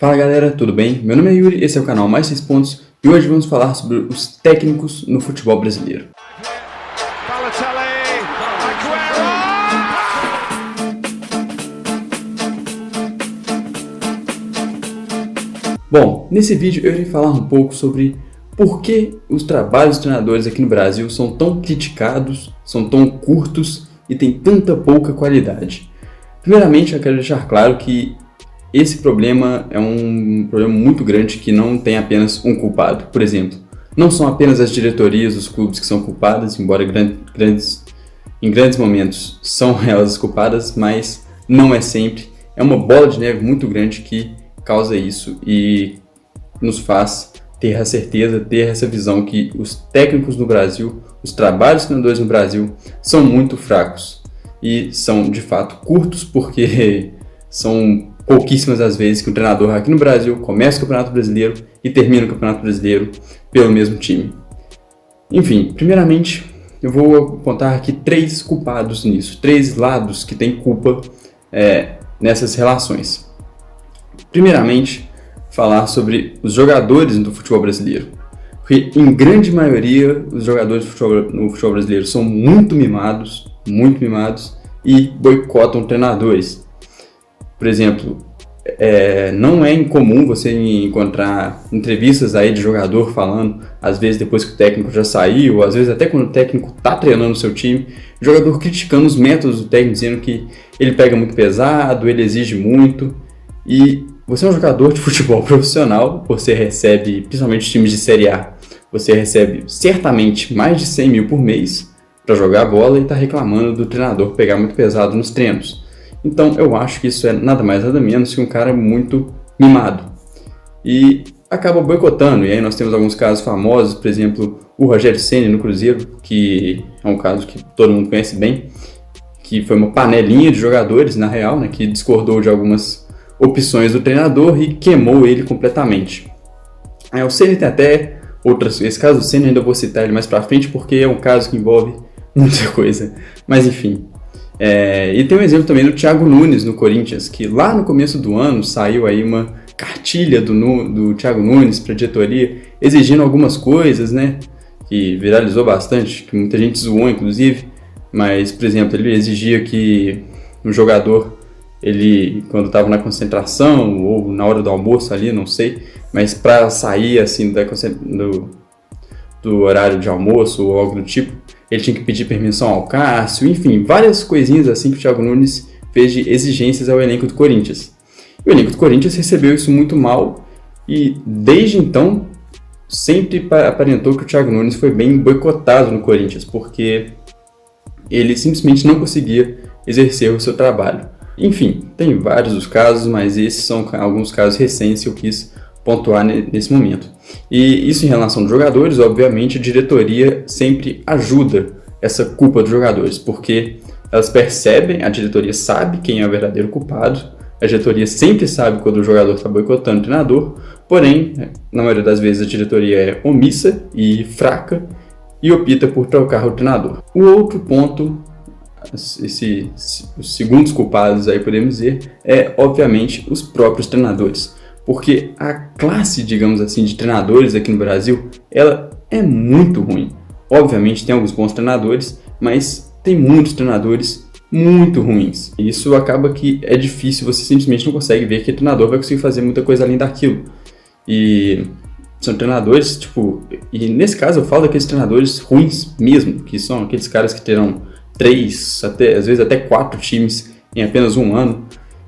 Fala galera, tudo bem? Meu nome é Yuri, esse é o canal Mais 6 Pontos e hoje vamos falar sobre os técnicos no futebol brasileiro. Bom, nesse vídeo eu irei falar um pouco sobre por que os trabalhos dos treinadores aqui no Brasil são tão criticados, são tão curtos e têm tanta pouca qualidade. Primeiramente, eu quero deixar claro que esse problema é um problema muito grande que não tem apenas um culpado. Por exemplo, não são apenas as diretorias dos clubes que são culpadas, embora em grandes momentos são elas as culpadas, mas não é sempre. É uma bola de neve muito grande que causa isso e nos faz ter a certeza, ter essa visão que os técnicos no Brasil, os trabalhos dos treinadores no Brasil são muito fracos e são de fato curtos porque são pouquíssimas as vezes que um treinador aqui no Brasil começa o Campeonato Brasileiro e termina o Campeonato Brasileiro pelo mesmo time. Enfim, primeiramente eu vou apontar aqui três culpados nisso, três lados que têm culpa nessas relações. Primeiramente, falar sobre os jogadores do futebol brasileiro. Porque, em grande maioria, os jogadores no futebol brasileiro são muito mimados e boicotam treinadores. Por exemplo, não é incomum você encontrar entrevistas aí de jogador falando, às vezes depois que o técnico já saiu, ou às vezes até quando o técnico está treinando o seu time, o jogador criticando os métodos do técnico, dizendo que ele pega muito pesado, ele exige muito. E você é um jogador de futebol profissional, você recebe, principalmente times de Série A, você recebe certamente mais de 100 mil por mês para jogar bola e está reclamando do treinador pegar muito pesado nos treinos. Então eu acho que isso é nada mais nada menos que um cara muito mimado e acaba boicotando. E aí nós temos alguns casos famosos, por exemplo, o Rogério Ceni no Cruzeiro, que é um caso que todo mundo conhece bem, que foi uma panelinha de jogadores, na real, né, que discordou de algumas opções do treinador e queimou ele completamente. Aí o Ceni tem até esse caso do Ceni eu ainda vou citar ele mais pra frente porque é um caso que envolve muita coisa, mas enfim. E tem um exemplo também do Thiago Nunes no Corinthians, que lá no começo do ano saiu aí uma cartilha do Thiago Nunes para a diretoria exigindo algumas coisas, né, que viralizou bastante, que muita gente zoou inclusive, mas, por exemplo, ele exigia que um jogador, ele, quando estava na concentração ou na hora do almoço ali, não sei, mas para sair assim do horário de almoço ou algo do tipo, ele tinha que pedir permissão ao Cássio, enfim, várias coisinhas assim que o Thiago Nunes fez de exigências ao elenco do Corinthians. E o elenco do Corinthians recebeu isso muito mal e desde então sempre aparentou que o Thiago Nunes foi bem boicotado no Corinthians, porque ele simplesmente não conseguia exercer o seu trabalho. Enfim, tem vários dos casos, mas esses são alguns casos recentes que eu quis pontuar nesse momento. E isso em relação aos jogadores, obviamente a diretoria sempre ajuda essa culpa dos jogadores, porque elas percebem, a diretoria sabe quem é o verdadeiro culpado, a diretoria sempre sabe quando o jogador está boicotando o treinador, porém, na maioria das vezes a diretoria é omissa e fraca e opta por trocar o treinador. O outro ponto, os segundos culpados aí podemos dizer, é obviamente os próprios treinadores. Porque a classe, digamos assim, de treinadores aqui no Brasil, ela é muito ruim. Obviamente tem alguns bons treinadores, mas tem muitos treinadores muito ruins. E isso acaba que é difícil, você simplesmente não consegue ver que o treinador vai conseguir fazer muita coisa além daquilo. E são treinadores, e nesse caso eu falo daqueles treinadores ruins mesmo, que são aqueles caras que terão 3, às vezes até 4 times em apenas um ano.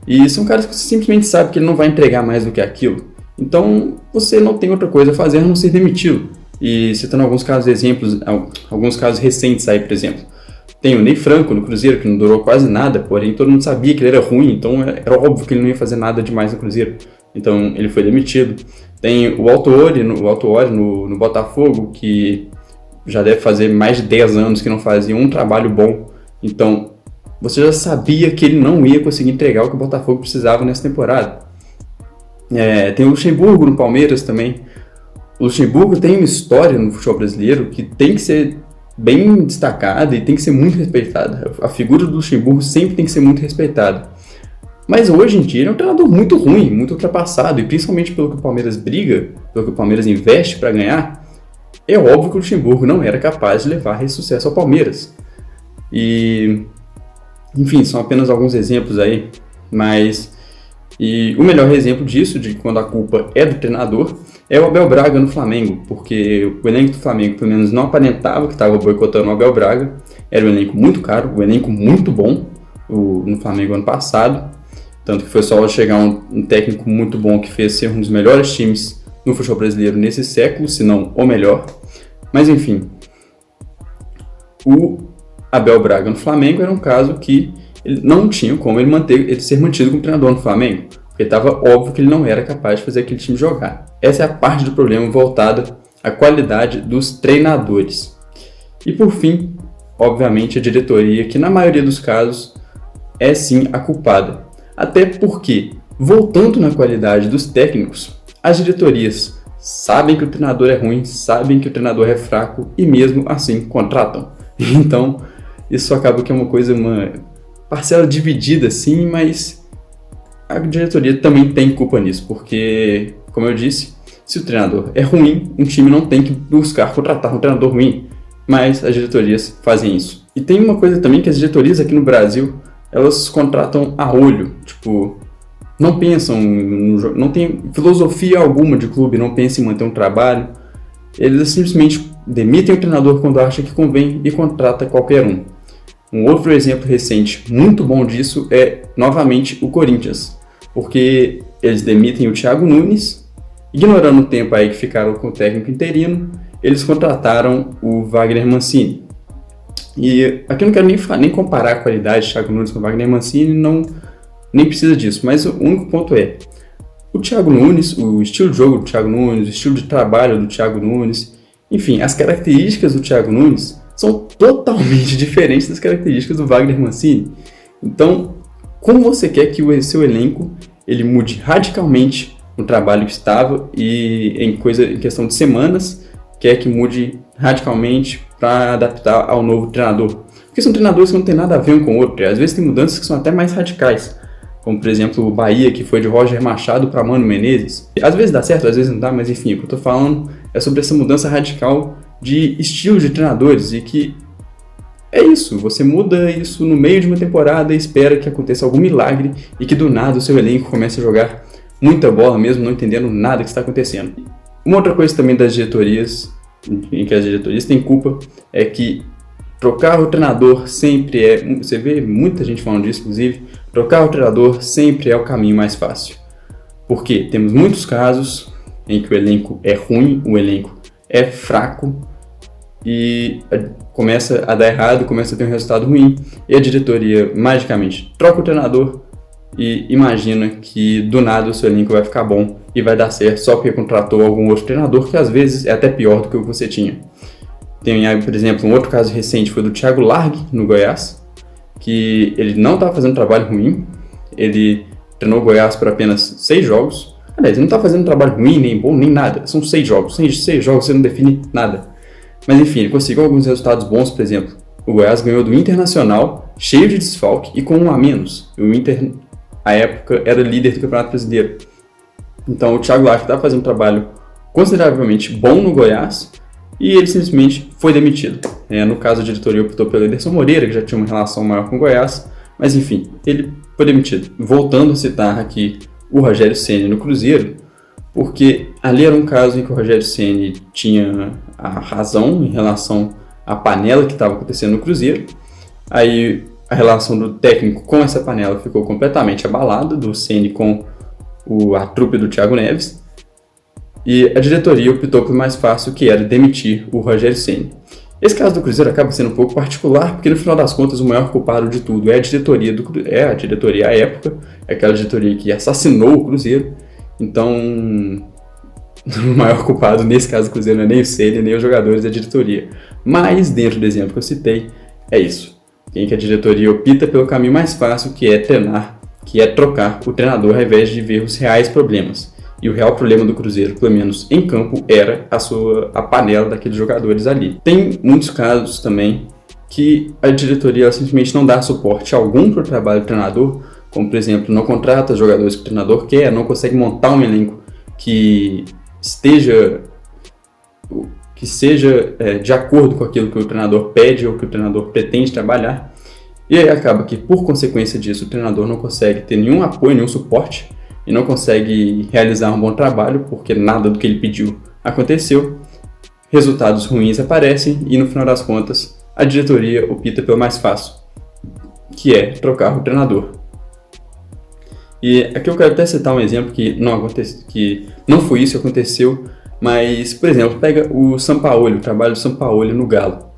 E são caras que você simplesmente sabe que ele não vai entregar mais do que aquilo. Então, você não tem outra coisa a fazer a não ser demiti-lo. E citando alguns casos alguns casos recentes aí, por exemplo. Tem o Ney Franco no Cruzeiro, que não durou quase nada, porém todo mundo sabia que ele era ruim, então era óbvio que ele não ia fazer nada demais no Cruzeiro. Então, ele foi demitido. Tem o Autuori no Botafogo, que já deve fazer mais de 10 anos que não fazia um trabalho bom. Então, você já sabia que ele não ia conseguir entregar o que o Botafogo precisava nessa temporada. Tem o Luxemburgo no Palmeiras também. O Luxemburgo tem uma história no futebol brasileiro que tem que ser bem destacada e tem que ser muito respeitada. A figura do Luxemburgo sempre tem que ser muito respeitada. Mas hoje em dia ele é um treinador muito ruim, muito ultrapassado, e principalmente pelo que o Palmeiras briga, pelo que o Palmeiras investe para ganhar, é óbvio que o Luxemburgo não era capaz de levar esse sucesso ao Palmeiras. E, enfim, são apenas alguns exemplos aí, mas e o melhor exemplo disso, de quando a culpa é do treinador, é o Abel Braga no Flamengo, porque o elenco do Flamengo pelo menos não aparentava que estava boicotando o Abel Braga, era um elenco muito caro, um elenco muito bom no Flamengo ano passado, tanto que foi só chegar um técnico muito bom que fez ser um dos melhores times no futebol brasileiro nesse século, se não o melhor. Mas enfim, o Abel Braga no Flamengo era um caso que ele não tinha como ele ser mantido como treinador no Flamengo, porque estava óbvio que ele não era capaz de fazer aquele time jogar. Essa é a parte do problema voltada à qualidade dos treinadores. E por fim, obviamente, a diretoria, que na maioria dos casos é sim a culpada. Até porque, voltando na qualidade dos técnicos, as diretorias sabem que o treinador é ruim, sabem que o treinador é fraco e mesmo assim contratam. Então, isso acaba que é uma parcela dividida sim, mas a diretoria também tem culpa nisso, porque, como eu disse, se o treinador é ruim, um time não tem que buscar contratar um treinador ruim, mas as diretorias fazem isso. E tem uma coisa também que as diretorias aqui no Brasil, elas contratam a olho, tipo, não pensam, não tem filosofia alguma de clube, não pensam em manter um trabalho, eles simplesmente demitem o treinador quando acham que convém e contrata qualquer um. Um outro exemplo recente muito bom disso é, novamente, o Corinthians, porque eles demitem o Thiago Nunes, ignorando o tempo aí que ficaram com o técnico interino, eles contrataram o Wagner Mancini. E aqui eu não quero nem comparar a qualidade de Thiago Nunes com o Wagner Mancini, nem precisa disso, mas o único ponto é, o Thiago Nunes, o estilo de jogo do Thiago Nunes, o estilo de trabalho do Thiago Nunes, enfim, as características do Thiago Nunes são totalmente diferentes das características do Wagner Mancini. Então, como você quer que o seu elenco ele mude radicalmente no trabalho que estava e em questão de semanas, quer que mude radicalmente para adaptar ao novo treinador? Porque são treinadores que não tem nada a ver um com o outro, e às vezes tem mudanças que são até mais radicais, como por exemplo o Bahia, que foi de Roger Machado para Mano Menezes. Às vezes dá certo, às vezes não dá, mas enfim, o que eu estou falando é sobre essa mudança radical de estilo de treinadores, e que é isso, você muda isso no meio de uma temporada e espera que aconteça algum milagre e que do nada o seu elenco comece a jogar muita bola mesmo não entendendo nada que está acontecendo. Uma outra coisa também das diretorias, em que as diretorias têm culpa, é que trocar o treinador sempre você vê muita gente falando disso, inclusive, trocar o treinador sempre é o caminho mais fácil. Porque temos muitos casos em que o elenco é ruim, o elenco é fraco e começa a dar errado, começa a ter um resultado ruim e a diretoria magicamente troca o treinador e imagina que do nada o seu elenco vai ficar bom e vai dar certo só porque contratou algum outro treinador que às vezes é até pior do que o que você tinha. Tem aí, por exemplo, um outro caso recente foi do Thiago Largue no Goiás, que ele não estava fazendo um trabalho ruim, ele treinou o Goiás por apenas 6 jogos. Aliás, ele não está fazendo um trabalho ruim, nem bom, nem nada, são 6 jogos, sem 6 jogos você não define nada. Mas enfim, ele conseguiu alguns resultados bons, por exemplo, o Goiás ganhou do Internacional, cheio de desfalque e com um a menos. O Inter, à época, era líder do Campeonato Brasileiro. Então o Thiago Largue está fazendo um trabalho consideravelmente bom no Goiás e ele simplesmente foi demitido. No caso, a diretoria optou pelo Ederson Moreira, que já tinha uma relação maior com o Goiás, mas enfim, ele foi demitido. Voltando a citar aqui o Rogério Ceni no Cruzeiro, porque ali era um caso em que o Rogério Ceni tinha a razão em relação à panela que estava acontecendo no Cruzeiro. Aí a relação do técnico com essa panela ficou completamente abalada, do Ceni com a trupe do Thiago Neves, e a diretoria optou pelo mais fácil, que era demitir o Rogério Ceni. Esse caso do Cruzeiro acaba sendo um pouco particular, porque no final das contas o maior culpado de tudo é a diretoria a diretoria à época, é aquela diretoria que assassinou o Cruzeiro. Então, o maior culpado nesse caso do Cruzeiro não é nem o Ceni, nem os jogadores da diretoria. Mas, dentro do exemplo que eu citei, é isso. Em que a diretoria opta pelo caminho mais fácil, que é treinar, que é trocar o treinador ao invés de ver os reais problemas. E o real problema do Cruzeiro, pelo menos em campo, era a panela daqueles jogadores ali. Tem muitos casos também que a diretoria simplesmente não dá suporte algum para o trabalho do treinador, como por exemplo, não contrata os jogadores que o treinador quer, não consegue montar um elenco que seja de acordo com aquilo que o treinador pede ou que o treinador pretende trabalhar. E aí acaba que, por consequência disso, o treinador não consegue ter nenhum apoio, nenhum suporte e não consegue realizar um bom trabalho porque nada do que ele pediu aconteceu. Resultados ruins aparecem e, no final das contas, a diretoria opta pelo mais fácil, que é trocar o treinador. E aqui eu quero até citar um exemplo que não foi isso que aconteceu, mas, por exemplo, pega o Sampaoli, o trabalho do Sampaoli no Galo.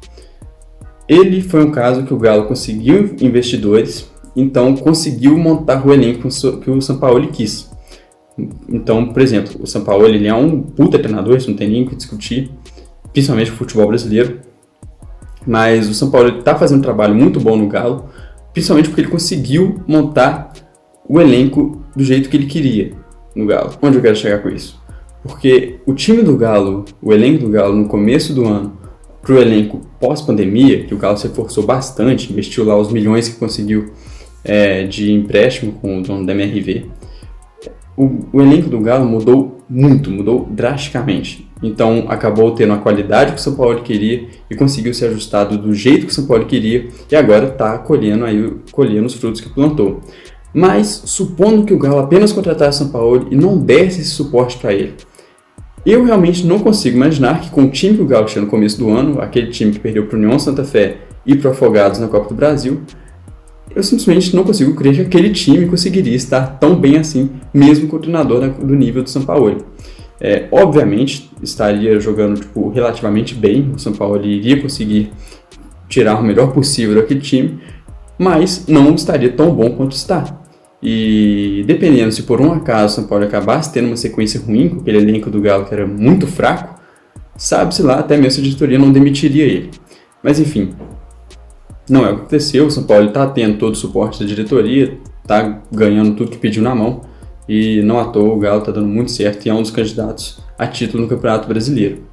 Ele foi um caso que o Galo conseguiu investidores, então conseguiu montar o elenco que o Sampaoli quis. Então, por exemplo, o Sampaoli ele é um puta treinador, isso não tem nem o que discutir, principalmente no futebol brasileiro. Mas o Sampaoli está fazendo um trabalho muito bom no Galo, principalmente porque ele conseguiu montar o elenco do jeito que ele queria no Galo. Onde eu quero chegar com isso? Porque o time do Galo, o elenco do Galo no começo do ano, para o elenco pós-pandemia, que o Galo se esforçou bastante, investiu lá os milhões que conseguiu de empréstimo com o dono da MRV, o elenco do Galo mudou muito, mudou drasticamente. Então acabou tendo a qualidade que o São Paulo queria e conseguiu ser ajustado do jeito que o São Paulo queria e agora está colhendo os frutos que plantou. Mas supondo que o Galo apenas contratasse o São Paulo e não desse esse suporte para ele, eu realmente não consigo imaginar que com o time que o Galo tinha no começo do ano, aquele time que perdeu para o União Santa Fé e para o Afogados na Copa do Brasil, eu simplesmente não consigo crer que aquele time conseguiria estar tão bem assim, mesmo com o treinador do nível do São Paulo. Obviamente, estaria jogando relativamente bem, o São Paulo iria conseguir tirar o melhor possível daquele time, mas não estaria tão bom quanto está. E dependendo se por um acaso o São Paulo acabasse tendo uma sequência ruim com aquele elenco do Galo que era muito fraco, sabe-se lá, até mesmo a diretoria não demitiria ele. Mas enfim, não é o que aconteceu, o São Paulo está tendo todo o suporte da diretoria, está ganhando tudo que pediu na mão, e não à toa o Galo está dando muito certo e é um dos candidatos a título no Campeonato Brasileiro.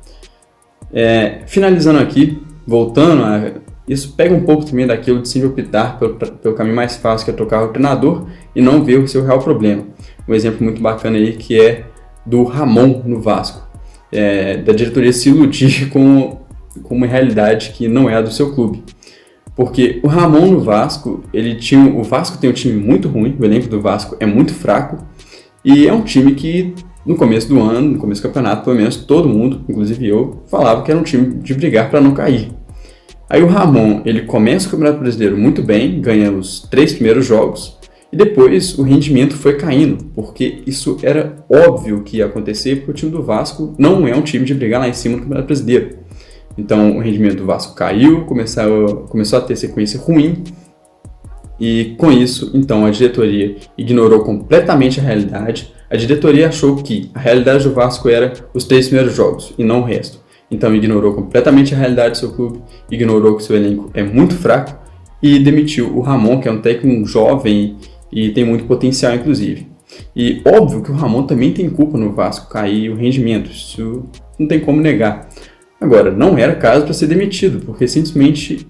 Finalizando aqui, voltando a... Isso pega um pouco também daquilo de sempre optar pelo caminho mais fácil, que é trocar o treinador e não ver o seu real problema. Um exemplo muito bacana aí que é do Ramon no Vasco, da diretoria se iludir com uma realidade que não é a do seu clube. Porque o Ramon no Vasco, o Vasco tem um time muito ruim, o elenco do Vasco é muito fraco, e é um time que no começo do ano, no começo do campeonato, pelo menos todo mundo, inclusive eu, falava que era um time de brigar para não cair. Aí o Ramon, ele começa o Campeonato Brasileiro muito bem, ganha os 3 primeiros jogos, e depois o rendimento foi caindo, porque isso era óbvio que ia acontecer, porque o time do Vasco não é um time de brigar lá em cima no Campeonato Brasileiro. Então o rendimento do Vasco caiu, começou a ter sequência ruim, e com isso, então, a diretoria ignorou completamente a realidade. A diretoria achou que a realidade do Vasco era os 3 primeiros jogos, e não o resto. Então ignorou completamente a realidade do seu clube, ignorou que seu elenco é muito fraco e demitiu o Ramon, que é um técnico jovem e tem muito potencial, inclusive. E óbvio que o Ramon também tem culpa no Vasco cair o rendimento, isso não tem como negar. Agora, não era caso para ser demitido, porque simplesmente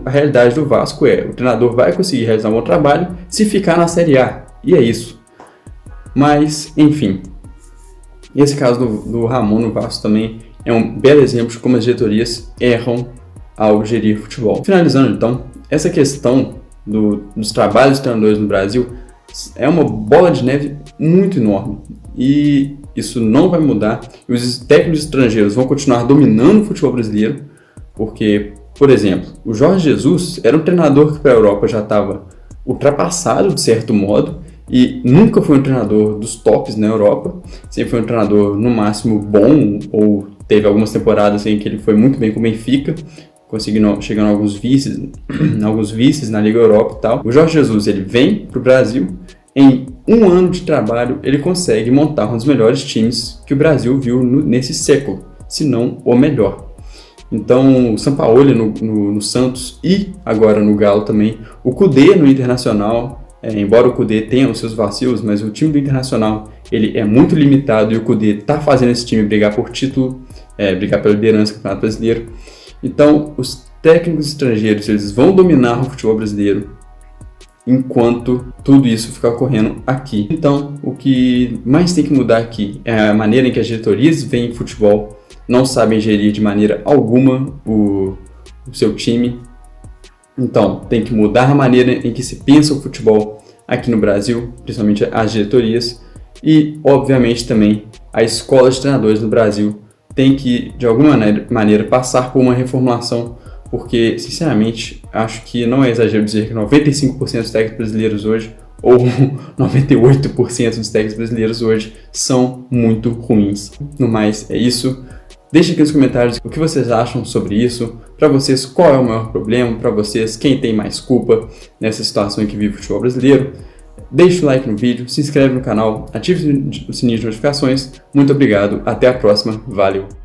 a realidade do Vasco o treinador vai conseguir realizar um bom trabalho se ficar na Série A, e é isso. Mas, enfim, esse caso do Ramon no Vasco também é um belo exemplo de como as diretorias erram ao gerir futebol. Finalizando então, essa questão dos trabalhos dos treinadores no Brasil é uma bola de neve muito enorme e isso não vai mudar. Os técnicos estrangeiros vão continuar dominando o futebol brasileiro, porque, por exemplo, o Jorge Jesus era um treinador que para a Europa já estava ultrapassado de certo modo e nunca foi um treinador dos tops na Europa, sempre foi um treinador no máximo bom, ou teve algumas temporadas em que ele foi muito bem com o Benfica, conseguindo chegar a alguns vices na Liga Europa e tal. O Jorge Jesus, ele vem para o Brasil, em um ano de trabalho ele consegue montar um dos melhores times que o Brasil viu nesse século, se não o melhor. Então, o Sampaoli no Santos e agora no Galo também, o Kudê no Internacional, embora o Kudê tenha os seus vacilos, mas o time do Internacional ele é muito limitado e o Kudê está fazendo esse time brigar por título, brigar pela liderança do Campeonato Brasileiro. Então, os técnicos estrangeiros eles vão dominar o futebol brasileiro enquanto tudo isso ficar ocorrendo aqui. Então, o que mais tem que mudar aqui é a maneira em que as diretorias veem futebol, não sabem gerir de maneira alguma o seu time. Então, tem que mudar a maneira em que se pensa o futebol aqui no Brasil, principalmente as diretorias, e, obviamente, também a escola de treinadores no Brasil tem que, de alguma maneira, passar por uma reformulação, porque, sinceramente, acho que não é exagero dizer que 95% dos técnicos brasileiros hoje, ou 98% dos técnicos brasileiros hoje, são muito ruins. No mais, é isso. Deixe aqui nos comentários o que vocês acham sobre isso. Para vocês, qual é o maior problema? Para vocês, quem tem mais culpa nessa situação em que vive o futebol brasileiro? Deixe o like no vídeo, se inscreve no canal, ative o sininho de notificações. Muito obrigado, até a próxima, valeu!